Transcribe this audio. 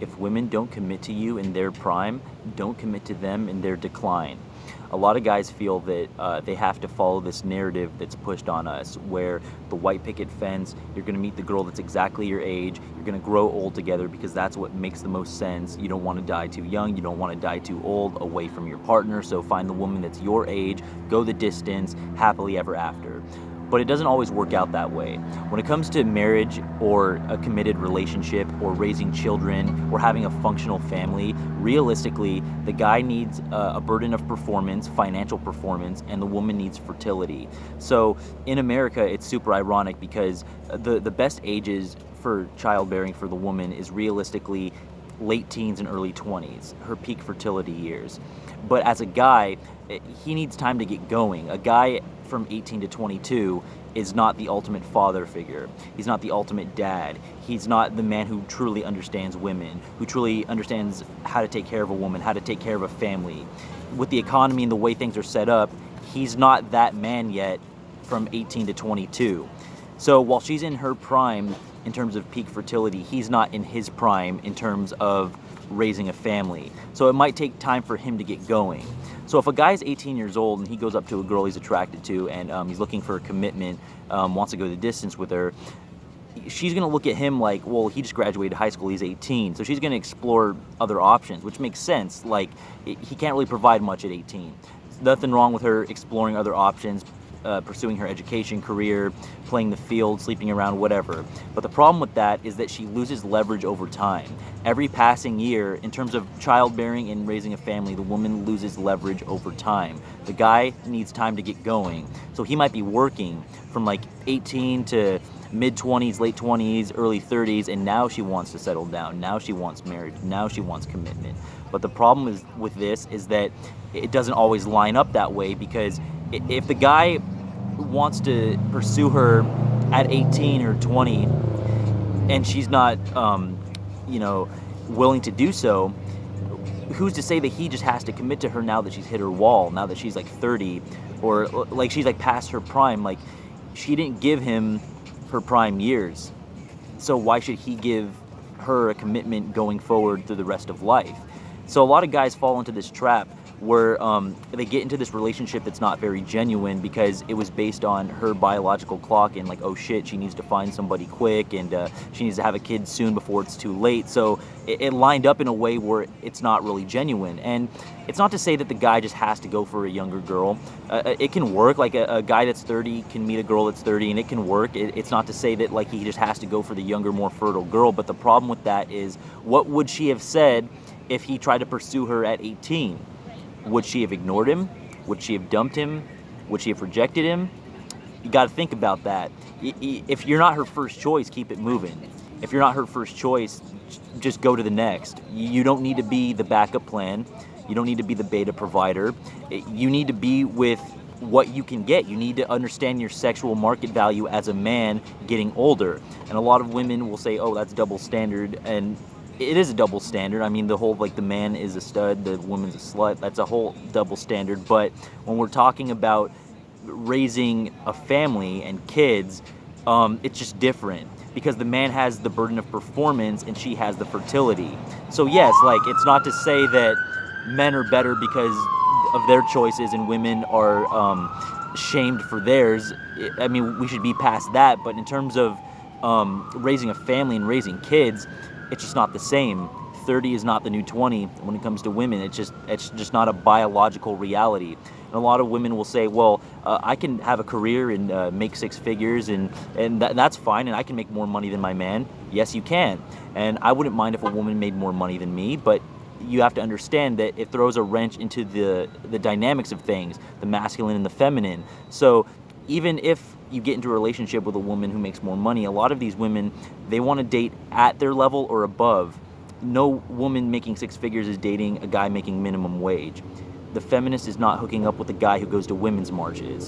if women don't commit to you in their prime, don't commit to them in their decline. A lot of guys feel that they have to follow this narrative that's pushed on us, where the white picket fence, you're going to meet the girl that's exactly your age, you're going to grow old together because that's what makes the most sense. You don't want to die too young, you don't want to die too old away from your partner, so find the woman that's your age, go the distance, happily ever after. But it doesn't always work out that way. When it comes to marriage or a committed relationship or raising children or having a functional family, realistically, the guy needs a burden of performance, financial performance, and the woman needs fertility. So in America, it's super ironic because the best ages for childbearing for the woman is realistically late teens and early 20s, her peak fertility years. But as a guy, he needs time to get going. A guy from 18 to 22 is not the ultimate father figure. He's not the ultimate dad. He's not the man who truly understands women, who truly understands how to take care of a woman, how to take care of a family. With the economy and the way things are set up, he's not that man yet from 18 to 22. So while she's in her prime in terms of peak fertility, he's not in his prime in terms of raising a family. So it might take time for him to get going. So if a guy's 18 years old and he goes up to a girl he's attracted to and he's looking for a commitment, wants to go the distance with her, she's going to look at him like, well, he just graduated high school, he's 18. So she's going to explore other options, which makes sense. Like, he can't really provide much at 18. There's nothing wrong with her exploring other options, pursuing her education, career, playing the field, sleeping around, whatever. But the problem with that is that she loses leverage over time. Every passing year, in terms of childbearing and raising a family, the woman loses leverage over time. The guy needs time to get going. So he might be working from like 18 to mid-20s, late 20s, early 30s, and now she wants to settle down. Now she wants marriage. Now she wants commitment. But the problem is with this is that it doesn't always line up that way, because if the guy wants to pursue her at 18 or 20 and she's not willing to do so, who's to say that he just has to commit to her now that she's hit her wall, now that she's like 30, or like she's like past her prime? Like, she didn't give him her prime years, so why should he give her a commitment going forward through the rest of life? So a lot of guys fall into this trap where they get into this relationship that's not very genuine because it was based on her biological clock and like, oh shit, she needs to find somebody quick and she needs to have a kid soon before it's too late. So it lined up in a way where it's not really genuine. And it's not to say that the guy just has to go for a younger girl. It can work. Like a guy that's 30 can meet a girl that's 30 and it can work. It's not to say that like he just has to go for the younger, more fertile girl. But the problem with that is, what would she have said if he tried to pursue her at 18? Would she have ignored him? Would she have dumped him? Would she have rejected him? You got to think about that. If you're not her first choice, keep it moving. If you're not her first choice, just go to the next. You don't need to be the backup plan. You don't need to be the beta provider. You need to be with what you can get. You need to understand your sexual market value as a man getting older. And a lot of women will say, oh, that's double standard. And it is a double standard. I mean, the whole, like, the man is a stud, the woman's a slut, that's a whole double standard. But when we're talking about raising a family and kids, it's just different, because the man has the burden of performance and she has the fertility. So yes, like, it's not to say that men are better because of their choices and women are shamed for theirs. I mean, we should be past that. But in terms of raising a family and raising kids, it's just not the same. 30 is not the new 20 when it comes to women. It's just not a biological reality. And a lot of women will say, well, I can have a career and make six figures and that's fine, and I can make more money than my man. Yes, you can. And I wouldn't mind if a woman made more money than me, but you have to understand that it throws a wrench into the dynamics of things, the masculine and the feminine. So even if you get into a relationship with a woman who makes more money, a lot of these women, they want to date at their level or above. No woman making six figures is dating a guy making minimum wage. The feminist is not hooking up with a guy who goes to women's marches.